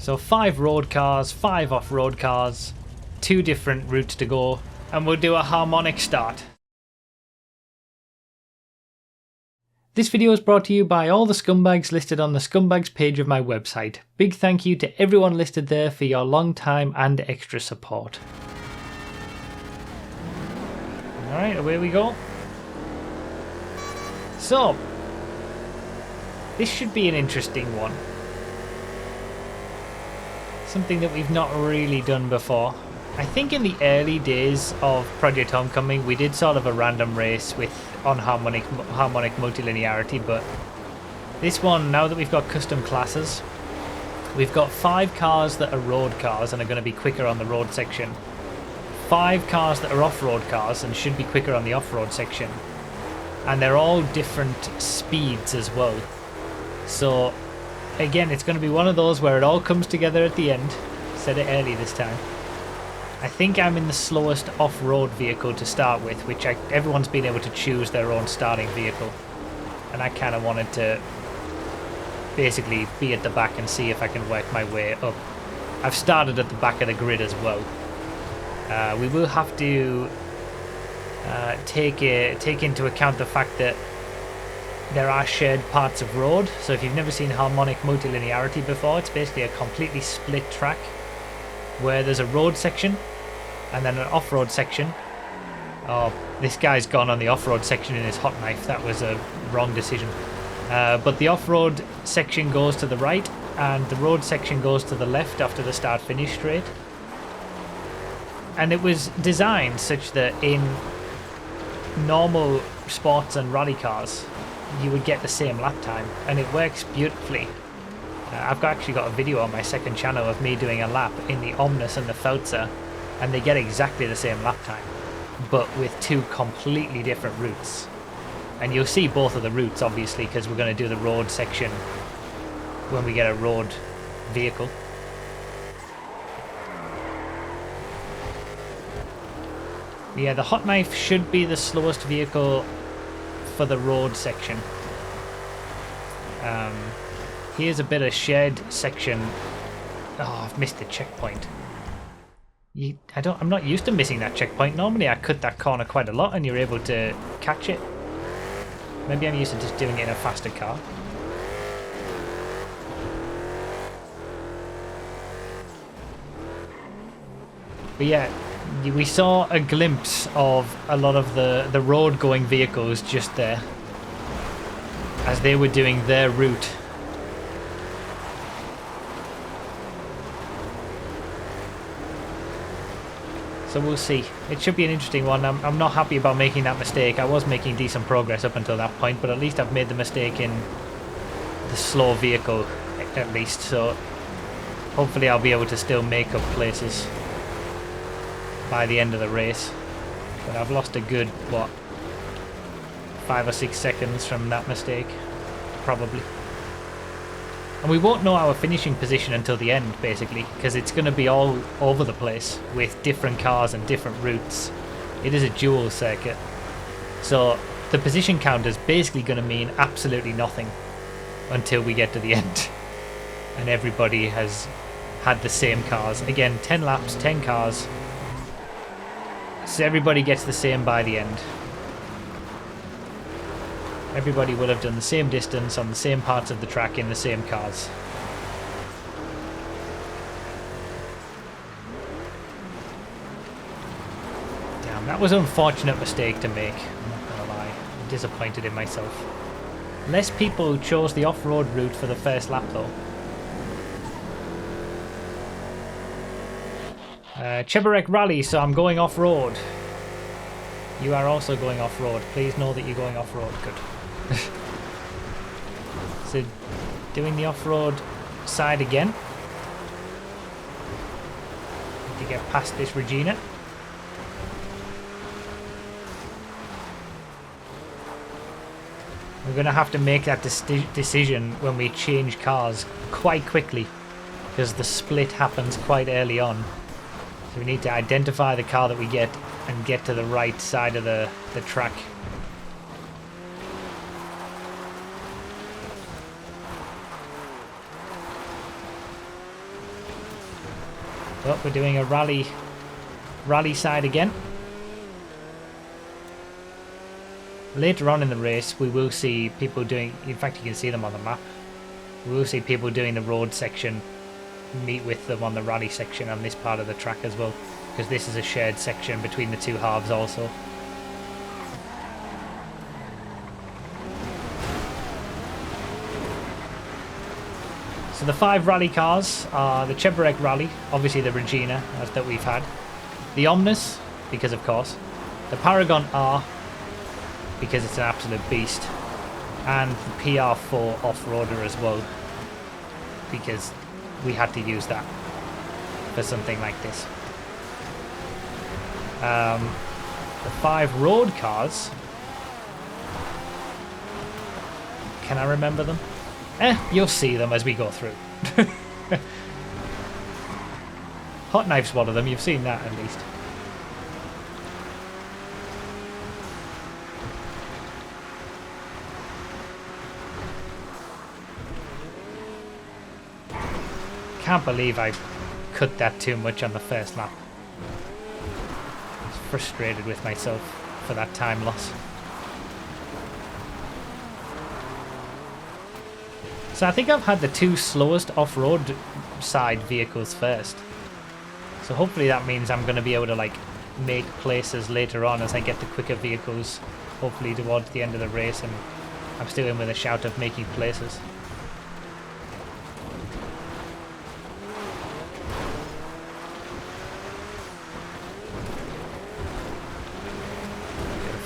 So 5 road cars, 5 off-road cars, 2 different routes to go, and we'll do a harmonic start. This video is brought to you by all the scumbags listed on the scumbags page of my website. Big thank you to everyone listed there for your long time and extra support. Alright, away we go. So, this should be an interesting one. Something that we've not really done before. I think in the early days of Project Homecoming we did sort of a random race on harmonic multilinearity, but this one, now that we've got custom classes, we've got 5 cars that are road cars and are going to be quicker on the road section, 5 cars that are off-road cars and should be quicker on the off-road section, and they're all different speeds as well. So again, it's going to be one of those where it all comes together at the end. Said it early this time. I think I'm in the slowest off-road vehicle to start with, which everyone's been able to choose their own starting vehicle. And I kind of wanted to basically be at the back and see if I can work my way up. I've started at the back of the grid as well. We will have to take into account the fact that there are shared parts of road. So if you've never seen harmonic multilinearity before, it's basically a completely split track where there's a road section and then an off-road section. Oh, this guy's gone on the off-road section in his hot knife. That was a wrong decision. But the off-road section goes to the right and the road section goes to the left after the start-finish straight. And it was designed such that in normal sports and rally cars you would get the same lap time, and it works beautifully. I've actually got a video on my second channel of me doing a lap in the Omnis and the Feltzer, and they get exactly the same lap time, but with 2 completely different routes. And you'll see both of the routes obviously, because we're going to do the road section when we get a road vehicle. Yeah, the hot knife should be the slowest vehicle for the road section. Here's a bit of shared section. Oh, I've missed the checkpoint. I'm not used to missing that checkpoint. Normally I cut that corner quite a lot and you're able to catch it. Maybe I'm used to just doing it in a faster car. But yeah, we saw a glimpse of a lot of the road going vehicles just there as they were doing their route. So we'll see. It should be an interesting one. I'm not happy about making that mistake. I was making decent progress up until that point, but at least I've made the mistake in the slow vehicle at least, so hopefully I'll be able to still make up places by the end of the race. But I've lost a good, what, 5 or 6 seconds from that mistake, probably. And we won't know our finishing position until the end, basically, because it's going to be all over the place with different cars and different routes. It is a dual circuit. So the position count is basically going to mean absolutely nothing until we get to the end. And everybody has had the same cars. Again, 10 laps, 10 cars. So everybody gets the same by the end. Everybody will have done the same distance on the same parts of the track in the same cars. Damn, that was an unfortunate mistake to make. I'm not gonna lie. I'm disappointed in myself. Less people chose the off-road route for the first lap though. Chebarek Rally, so I'm going off-road. You are also going off-road. Please know that you're going off-road. Good. So, doing the off-road side again. Need to get past this Regina. We're going to have to make that decision when we change cars quite quickly, because the split happens quite early on. So we need to identify the car that we get and get to the right side of the track. Well, we're doing a rally side again. Later on in the race, we will see people doing, in fact you can see them on the map, we will see people doing the road section meet with them on the rally section on this part of the track as well, because this is a shared section between the two halves also. So the 5 rally cars are the Cheburek Rally, obviously the Regina as that we've had, the Omnis, because of course, the Paragon R, because it's an absolute beast, and the PR4 off-roader as well, because we had to use that for something like this. The 5 road cars, can I remember them? You'll see them as we go through. Hot Knife's one of them, you've seen that at least. Can't believe I cut that too much on the first lap. I was frustrated with myself for that time loss. So I think I've had the 2 slowest off-road side vehicles first. So hopefully that means I'm going to be able to like make places later on as I get the quicker vehicles, hopefully towards the end of the race, and I'm still in with a shout of making places.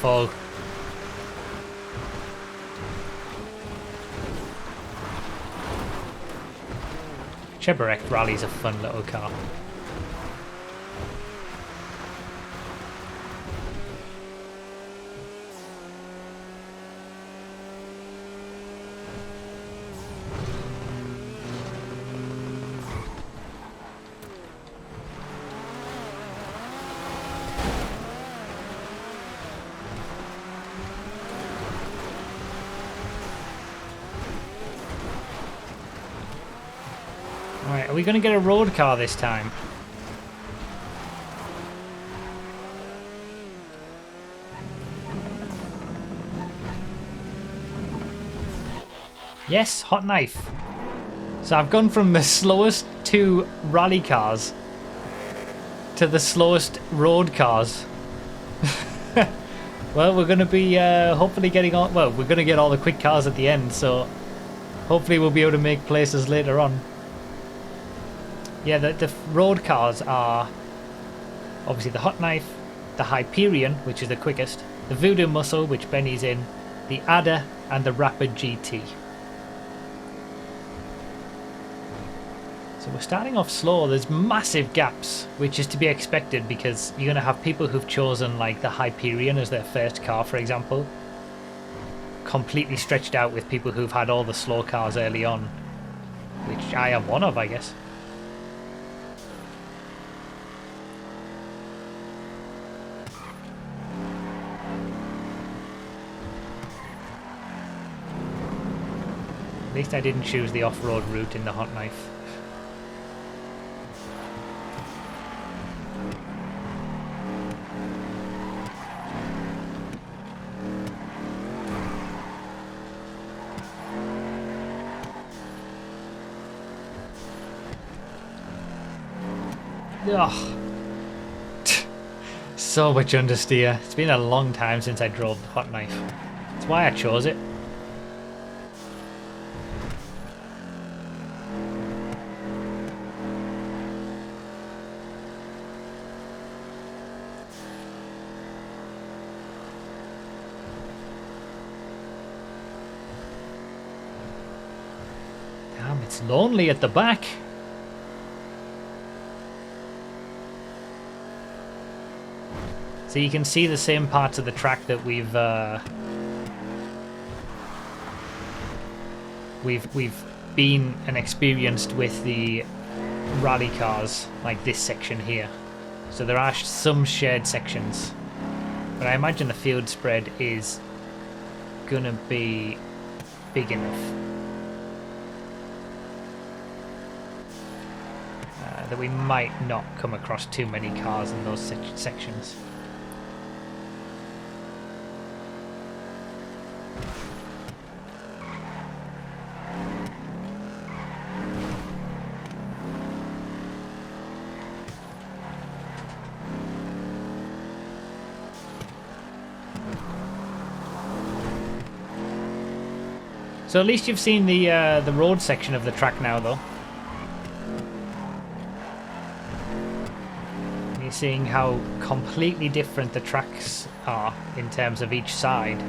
Fall. Cheburek Rally's a fun little car. Alright, are we going to get a road car this time? Yes, Hot Knife. So I've gone from the slowest 2 rally cars to the slowest road cars. Well, we're going to be hopefully getting all... Well, we're going to get all the quick cars at the end, so hopefully we'll be able to make places later on. Yeah, the road cars are obviously the Hot Knife, the Hyperion, which is the quickest, the Voodoo Muscle, which Benny's in, the Adder, and the Rapid GT. So we're starting off slow. There's massive gaps, which is to be expected because you're going to have people who've chosen like the Hyperion as their first car, for example, completely stretched out with people who've had all the slow cars early on, which I am one of, I guess. At least I didn't choose the off-road route in the Hot Knife. Ugh. So much understeer. It's been a long time since I drove the Hot Knife. That's why I chose it. Damn, it's lonely at the back. So you can see the same parts of the track that we've been and experienced with the rally cars, like this section here. So there are some shared sections, but I imagine the field spread is gonna be big enough. that we might not come across too many cars in those sections. So at least you've seen the road section of the track now, though. You're seeing how completely different the tracks are in terms of each side.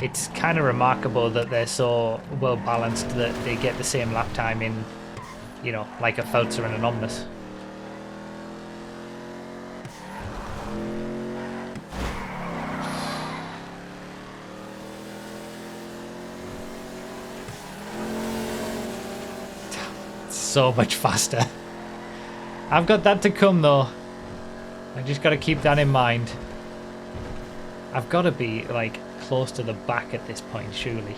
It's kind of remarkable that they're so well balanced that they get the same lap time in, you know, like a Feltzer and an Omnis. So much faster. I've got that to come though. I just got to keep that in mind. I've got to be like close to the back at this point, surely.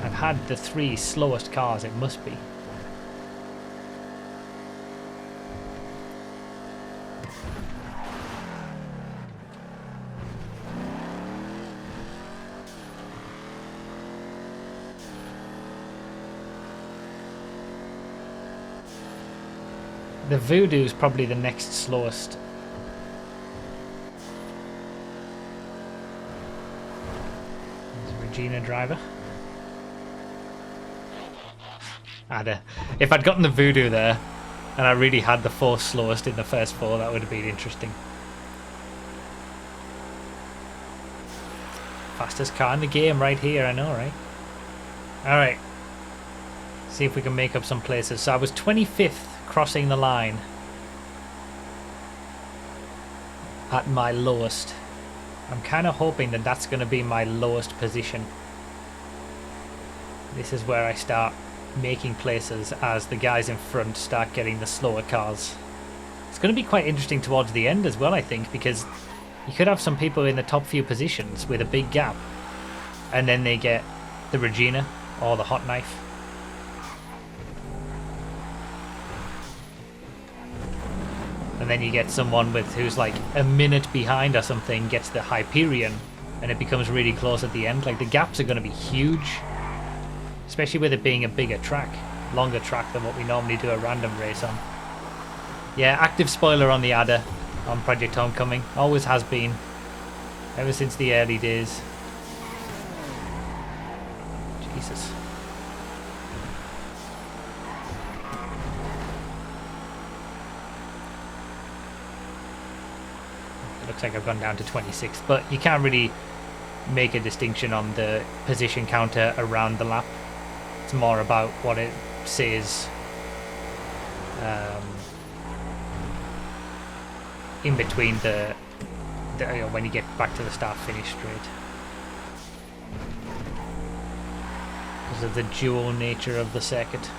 I've had the 3 slowest cars, it must be. The Voodoo is probably the next slowest. There's a Regina driver. If I'd gotten the Voodoo there, and I really had the 4 slowest in the first 4, that would have been interesting. Fastest car in the game right here, I know, right? Alright. See if we can make up some places. So I was 25th crossing the line at my lowest. I'm kind of hoping that that's going to be my lowest position. This is where I start making places as the guys in front start getting the slower cars. It's going to be quite interesting towards the end as well, I think, because you could have some people in the top few positions with a big gap, and then they get the Regina or the Hot Knife. And then you get someone who's like a minute behind or something, gets the Hyperion, and it becomes really close at the end. Like, the gaps are going to be huge, especially with it being a bigger track, longer track than what we normally do a random race on. Yeah, active spoiler on the adder on Project Homecoming. Always has been, ever since the early days. Jesus. Looks like I've gone down to 26th, but you can't really make a distinction on the position counter around the lap. It's more about what it says in between the you know, when you get back to the start finish straight, because of the dual nature of the circuit.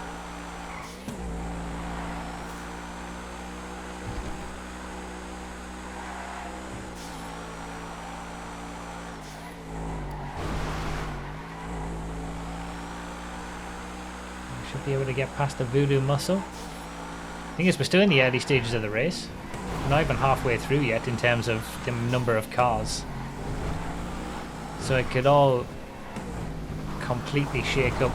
Be able to get past the Voodoo muscle. Thing is, we're still in the early stages of the race. We're not even halfway through yet in terms of the number of cars. So it could all completely shake up.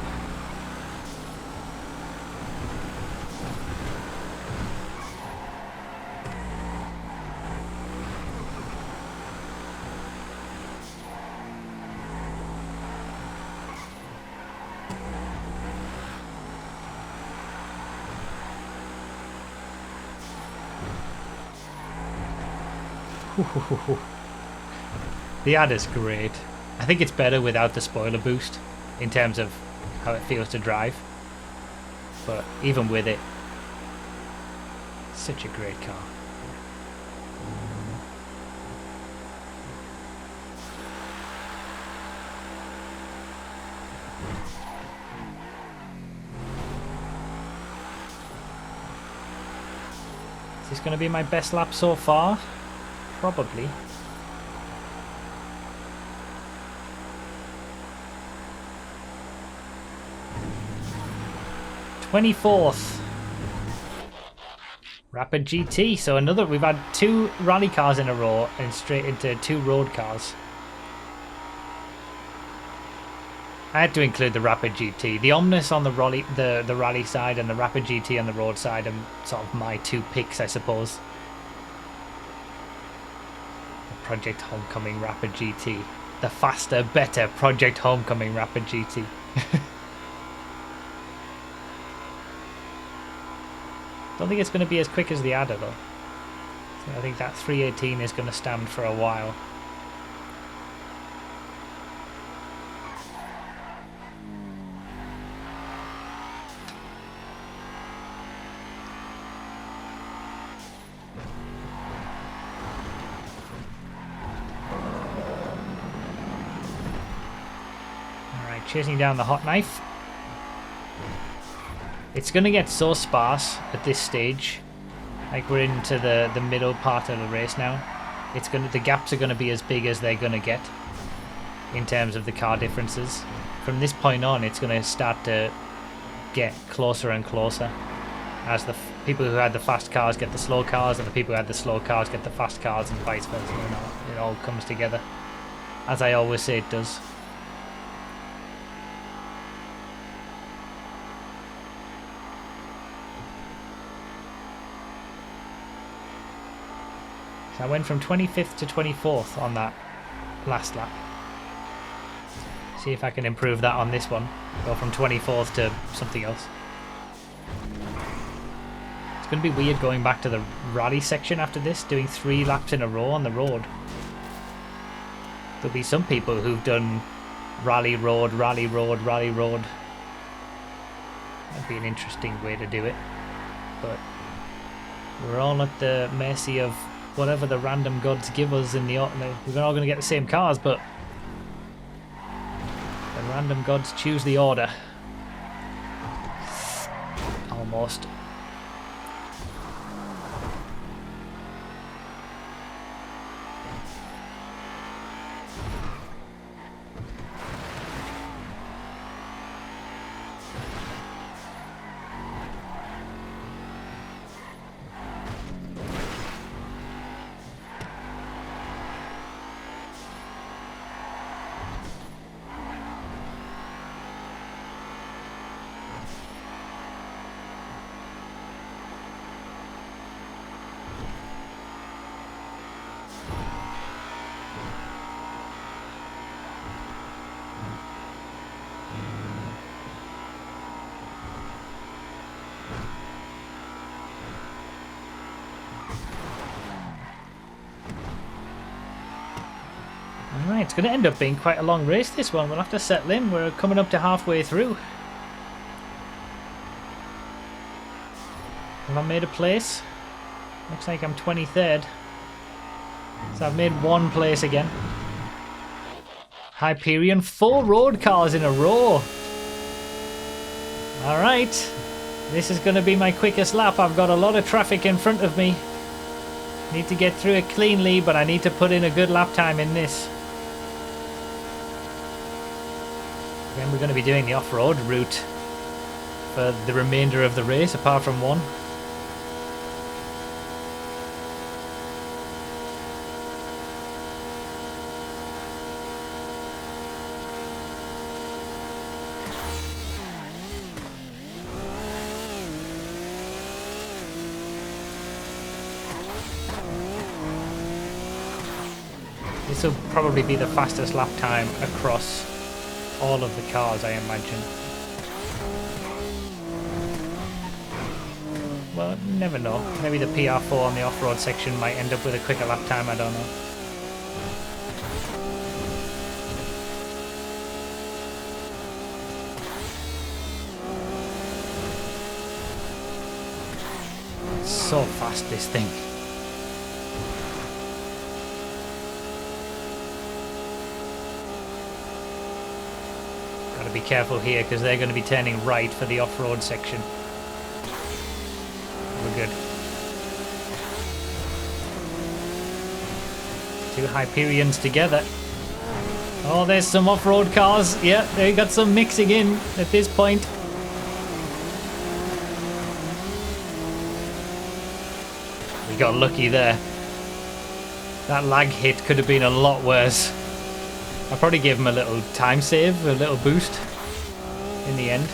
The adder's great. I think it's better without the spoiler boost in terms of how it feels to drive, but even with it, such a great car. Is this going to be my best lap so far? Probably. '24th. Rapid GT. So we've had 2 rally cars in a row and straight into 2 road cars. I had to include the Rapid GT. The Omnis on the rally side and the Rapid GT on the road side are sort of my 2 picks, I suppose. The Project Homecoming Rapid GT. The faster, better Project Homecoming Rapid GT. Don't think it's going to be as quick as the Adder though. So I think that 318 is going to stand for a while. Alright, chasing down the hot knife. It's going to get so sparse at this stage. Like we're into the middle part of the race now. The gaps are going to be as big as they're going to get in terms of the car differences. From this point on, it's going to start to get closer and closer as the people who had the fast cars get the slow cars and the people who had the slow cars get the fast cars and vice versa. You know, it all comes together, as I always say it does. I went from 25th to 24th on that last lap. See if I can improve that on this one. Go from 24th to something else. It's going to be weird going back to the rally section after this, doing 3 laps in a row on the road. There'll be some people who've done rally road, rally road, rally road. That'd be an interesting way to do it. But we're all at the mercy of whatever the random gods give us in the autumn. We're all going to get the same cars, but the random gods choose the order. Almost. Alright, it's going to end up being quite a long race this one. We'll have to settle in. We're coming up to halfway through. Have I made a place? Looks like I'm 23rd. So I've made 1 place again. Hyperion, 4 road cars in a row. Alright. This is going to be my quickest lap. I've got a lot of traffic in front of me. Need to get through it cleanly, but I need to put in a good lap time in this. Then we're going to be doing the off-road route for the remainder of the race, apart from one. This will probably be the fastest lap time across all of the cars, I imagine. Well, never know. Maybe the PR4 on the off-road section might end up with a quicker lap time, I don't know. It's so fast, this thing. Be careful here because they're going to be turning right for the off-road section. We're good. 2 Hyperions together. Oh, there's some off-road cars. Yeah, they got some mixing in at this point. We got lucky there. That lag hit could have been a lot worse. I probably gave him a little time save, a little boost in the end.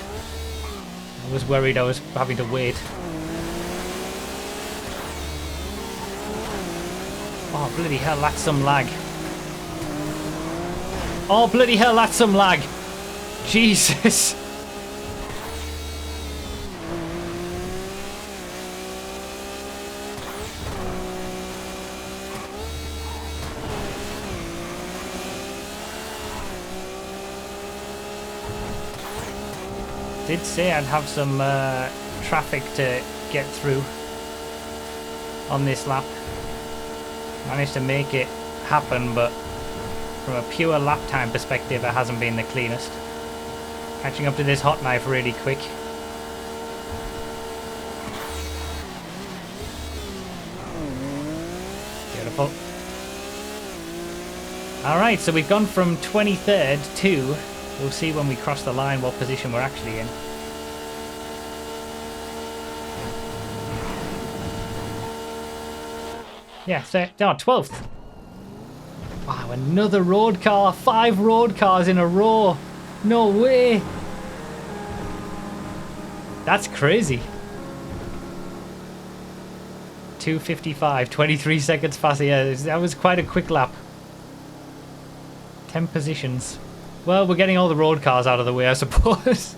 I was worried I was having to wait. Oh, bloody hell, that's some lag. Oh, bloody hell, that's some lag. Jesus. Did say I'd have some traffic to get through on this lap. Managed to make it happen, but from a pure lap time perspective, it hasn't been the cleanest. Catching up to this hot knife really quick. Beautiful. Alright, so we've gone from 23rd to... We'll see when we cross the line what position we're actually in. Yeah, no, 12th. Wow, another road car. 5 road cars in a row. No way. That's crazy. 2:55, 23 seconds faster. Yeah, that was quite a quick lap. 10 positions. Well, we're getting all the road cars out of the way, I suppose.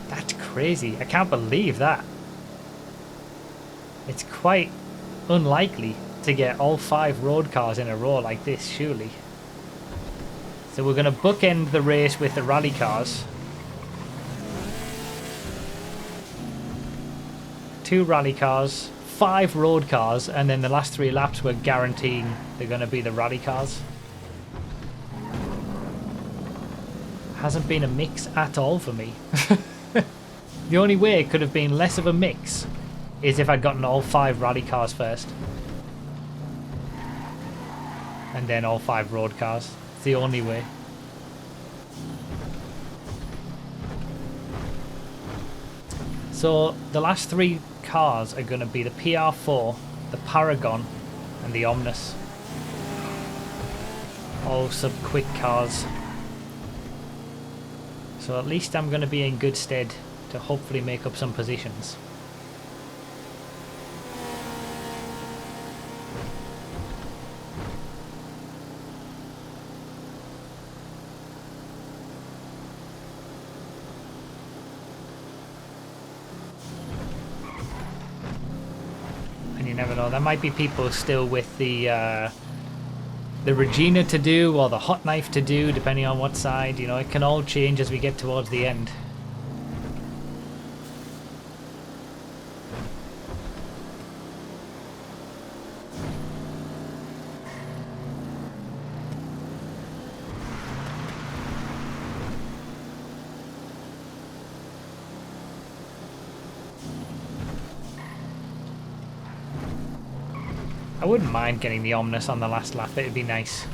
That's crazy. I can't believe that. It's quite unlikely to get all 5 road cars in a row like this, surely. So we're going to bookend the race with the rally cars. 2 rally cars. 5 road cars, and then the last 3 laps we're guaranteeing they're going to be the rally cars. Hasn't been a mix at all for me. The only way it could have been less of a mix is if I'd gotten all 5 rally cars first. And then all 5 road cars. It's the only way. So the last 3 cars are going to be the PR4, the Paragon, and the Omnis. All sub-quick cars. So at least I'm going to be in good stead to hopefully make up some positions. You never know. There might be people still with the Regina to do or the hot knife to do, depending on what side. You know, it can all change as we get towards the end. I wouldn't mind getting the Omnis on the last lap, it'd be nice.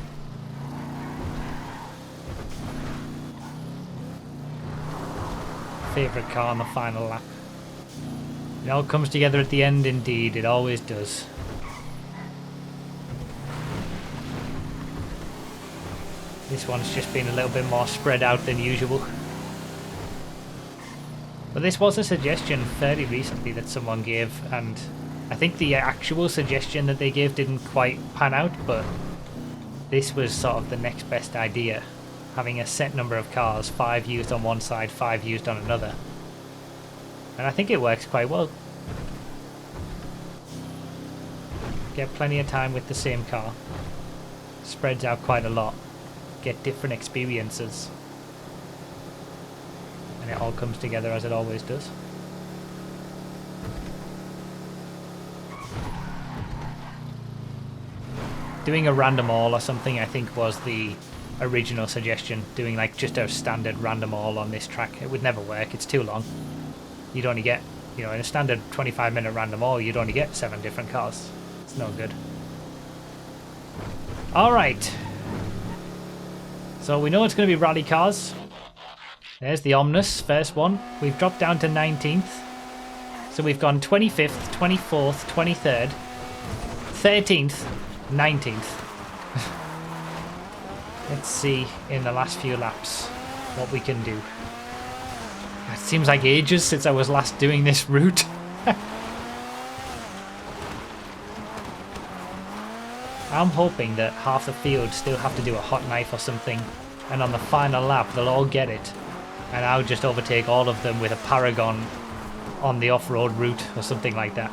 Favourite car on the final lap. It all comes together at the end indeed, it always does. This one's just been a little bit more spread out than usual. But this was a suggestion fairly recently that someone gave, and I think the actual suggestion that they gave didn't quite pan out, but this was sort of the next best idea. Having a set number of cars, 5 used on one side, 5 used on another. And I think it works quite well. Get plenty of time with the same car. Spreads out quite a lot. Get different experiences. And it all comes together as it always does. Doing a random all or something, I think, was the original suggestion. Doing like just a standard random all on this track. It would never work, it's too long. You'd only get, you know, in a standard 25-minute random all, you'd only get 7 different cars. It's no good. Alright. So we know it's going to be rally cars. There's the Omnus, first one. We've dropped down to 19th. So we've gone 25th, 24th, 23rd, 13th, 19th. Let's see in the last few laps what we can do. It seems like ages since I was last doing this route. I'm hoping that half the field still have to do a hot knife or something, and on the final lap they'll all get it, and I'll just overtake all of them with a Paragon on the off-road route or something like that,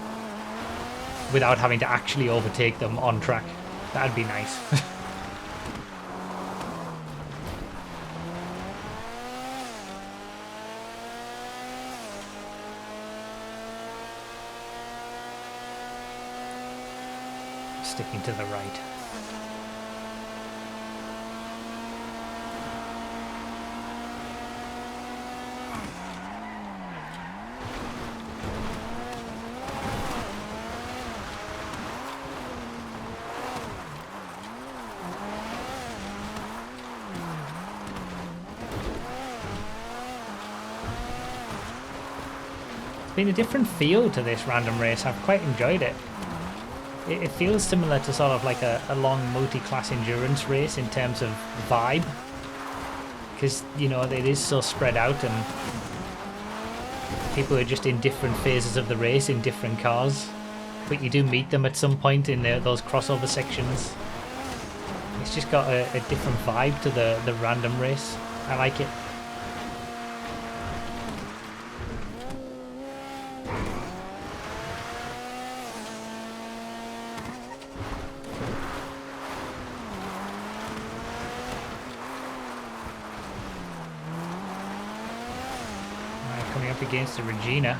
without having to actually overtake them on track. That'd be nice. Sticking to the right. It's been a different feel to this random race. I've quite enjoyed it. It feels similar to sort of like a long multi-class endurance race in terms of vibe, because, you know, it is so spread out and people are just in different phases of the race in different cars, but you do meet them at some point in those crossover sections. It's just got a different vibe to the random race. I like it. Against the Regina.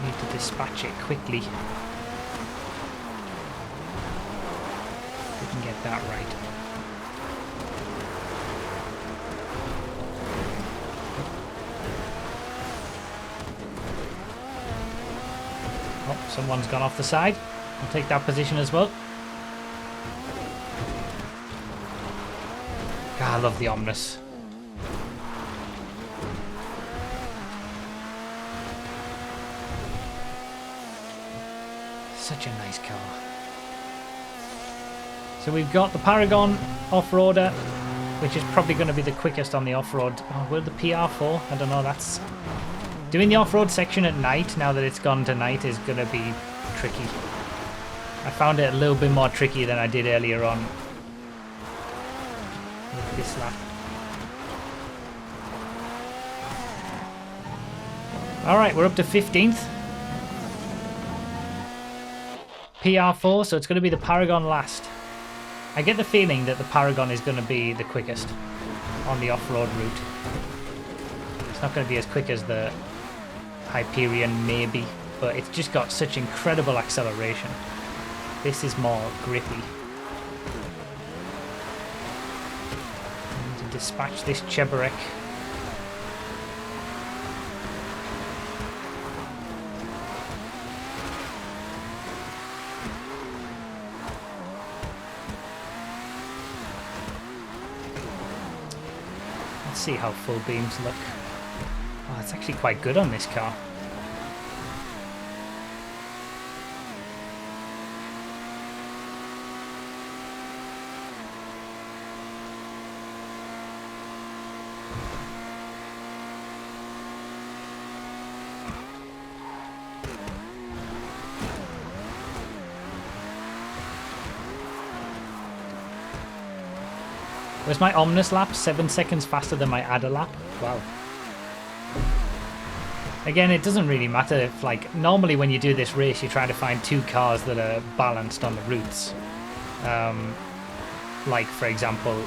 Need to dispatch it quickly. Didn't get that right. Oh, someone's gone off the side. I'll take that position as well. God, I love the Omnus. Such a nice car. So we've got the Paragon off-roader, which is probably going to be the quickest on the off-road. Oh, will the PR4? I don't know. That's doing the off-road section at night, now that it's gone to night, is going to be tricky. I found it a little bit more tricky than I did earlier on. This lap. Alright, we're up to 15th. PR4, so it's going to be the Paragon last. I get the feeling that the Paragon is going to be the quickest on the off-road route. It's not going to be as quick as the Hyperion, maybe, but it's just got such incredible acceleration. This is more grippy. Dispatch this Cheburek. Let's see how full beams look. Oh, it's actually quite good on this car. Was my Omnus lap 7 seconds faster than my Adder lap? Wow. Again, it doesn't really matter if, like, normally when you do this race, you try to find two cars that are balanced on the routes. Like, for example,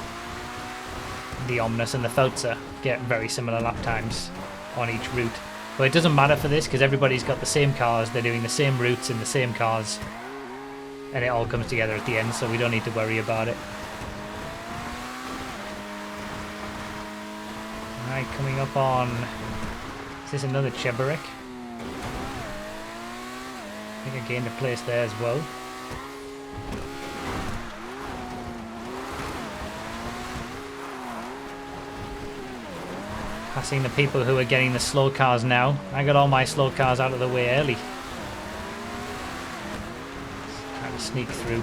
the Omnus and the Feltzer get very similar lap times on each route. But it doesn't matter for this, because everybody's got the same cars, they're doing the same routes in the same cars, and it all comes together at the end, so we don't need to worry about it. Alright, coming up on... Is this another Cheburek? I think I gained a place there as well. Passing the people who are getting the slow cars now. I got all my slow cars out of the way early. Trying to sneak through.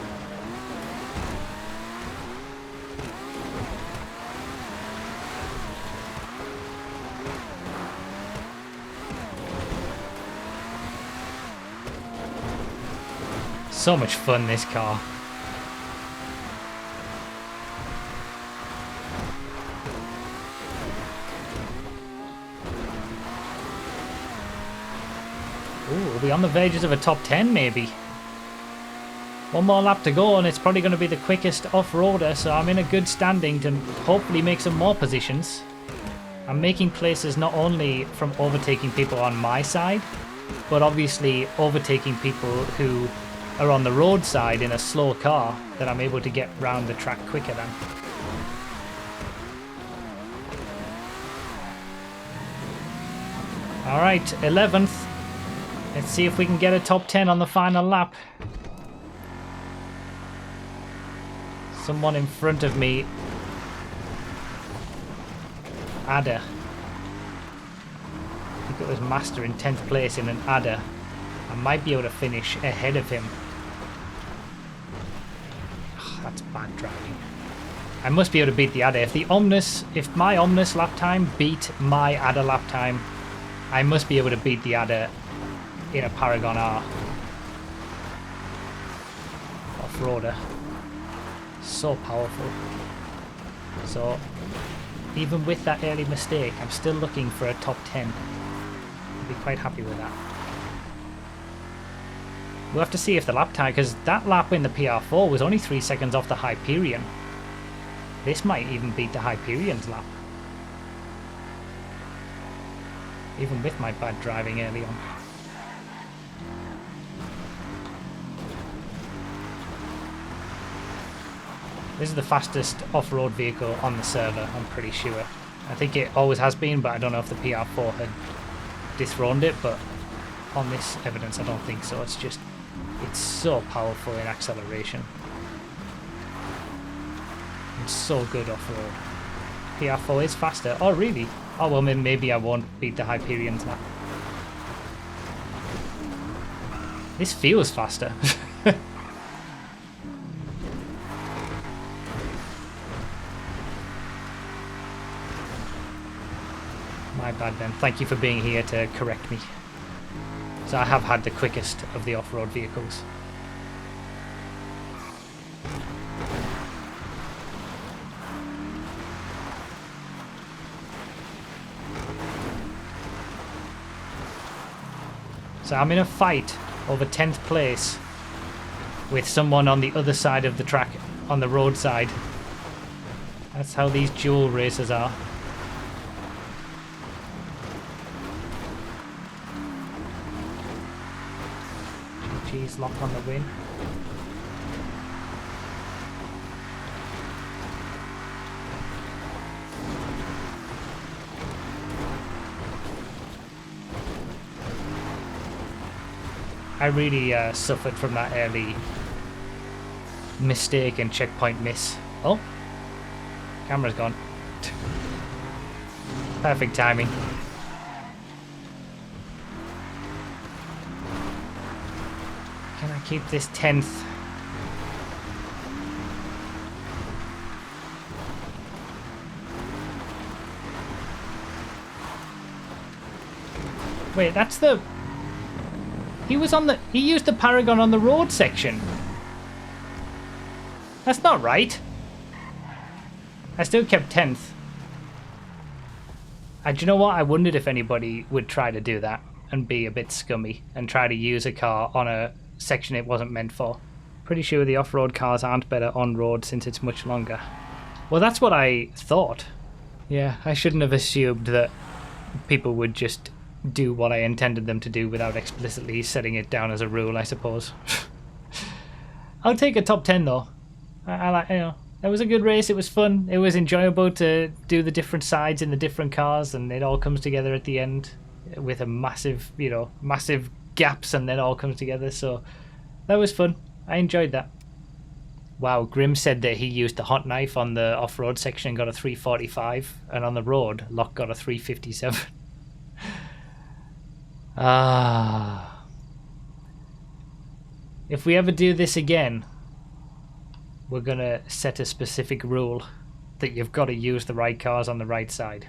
So much fun, this car. Ooh, we'll be on the verges of a top 10 maybe. One more lap to go and it's probably going to be the quickest off-roader, so I'm in a good standing to hopefully make some more positions. I'm making places not only from overtaking people on my side, but obviously overtaking people who are on the road side in a slow car that I'm able to get round the track quicker than. Alright, 11th. Let's see if we can get a top 10 on the final lap. Someone in front of me. Adder. He got his master in 10th place in an adder. I might be able to finish ahead of him. Oh, that's bad driving. I must be able to beat the adder. If my Omnus lap time beat my adder lap time, I must be able to beat the adder in a Paragon R. Off-roader. So powerful. So, even with that early mistake, I'm still looking for a top 10. I'll be quite happy with that. We'll have to see if the lap time, because that lap in the PR4 was only 3 seconds off the Hyperion. This might even beat the Hyperion's lap. Even with my bad driving early on. This is the fastest off-road vehicle on the server, I'm pretty sure. I think it always has been, but I don't know if the PR4 had dethroned it, but on this evidence I don't think so. It's so powerful in acceleration. It's so good off-road. PR4 is faster. Oh, really? Oh, well, maybe I won't beat the Hyperion's lap. This feels faster. My bad then. Thank you for being here to correct me. So I have had the quickest of the off-road vehicles. So I'm in a fight over 10th place with someone on the other side of the track, on the road side. That's how these dual races are. GG's lock on the win. I really suffered from that early mistake and checkpoint miss. Oh, camera's gone. Perfect timing. Can I keep this 10th? Wait, that's the... He used the Paragon on the road section. That's not right. I still kept 10th. And do you know what? I wondered if anybody would try to do that and be a bit scummy and try to use a car on a section it wasn't meant for. Pretty sure the off-road cars aren't better on road since it's much longer. Well, that's what I thought. Yeah, I shouldn't have assumed that people would just do what I intended them to do without explicitly setting it down as a rule, I suppose. I'll take a top 10 though. I like, you know, it was a good race. It was fun. It was enjoyable to do the different sides in the different cars, and it all comes together at the end with a massive, you know, massive gaps, and then all comes together. So that was fun. I enjoyed that. Wow, Grim said that he used the hot knife on the off-road section and got a 345, and on the road, Locke got a 357. Ah. If we ever do this again, we're gonna set a specific rule that you've got to use the right cars on the right side.